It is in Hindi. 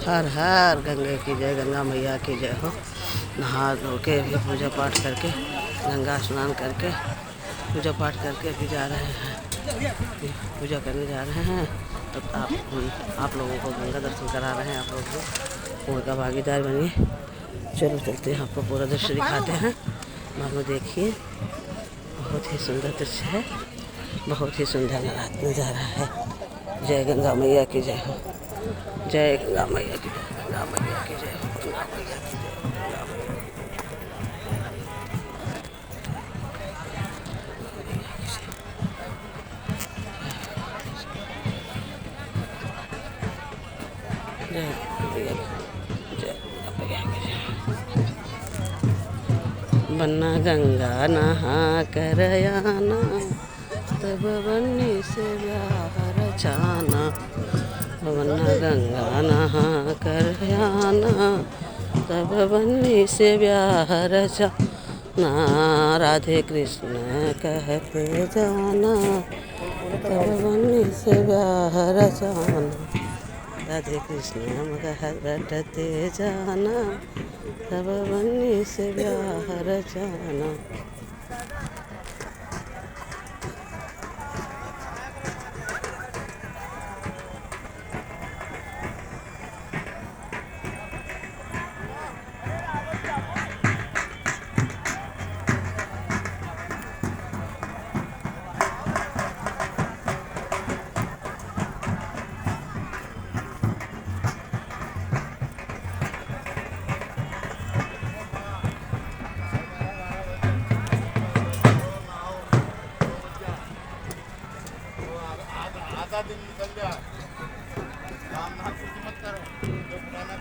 हर हर गंगे की जय, गंगा मैया की जय हो। नहा धो के भी पूजा पाठ करके, गंगा स्नान करके पूजा पाठ करके अभी जा रहे हैं, पूजा करने जा रहे हैं। तो आप लोगों को गंगा दर्शन करा रहे हैं। आप लोग भी उनका भागीदार बनिए। चलो चलते हैं, आपको पूरा दृश्य दिखाते हैं। मानो देखिए, बहुत ही सुंदर दृश्य है, बहुत ही सुंदर नज़ारा है। जय गंगा मैया की जय हो, जय गंगा मैया की जय, गंगा मैया की जय हो, गंगा मैया की जय हो, गंगा मैया जय मैया की जय, गंगा मैया की जय। बन्ना गंगा नहा कर आना, तब बन्नी से ब्याह रचाना। बन्ना गंगा नहा कर आना, तब बन्नी से ब्याह रचाना। राधे कृष्ण कहते जाना, तब बन्नी से ब्याह रचाना। राधे कृष्ण कहते जाना, तब बन्नी से ब्याह रचाना। आधा दिन निकल जाए, काम ना मत करो, जो पुराना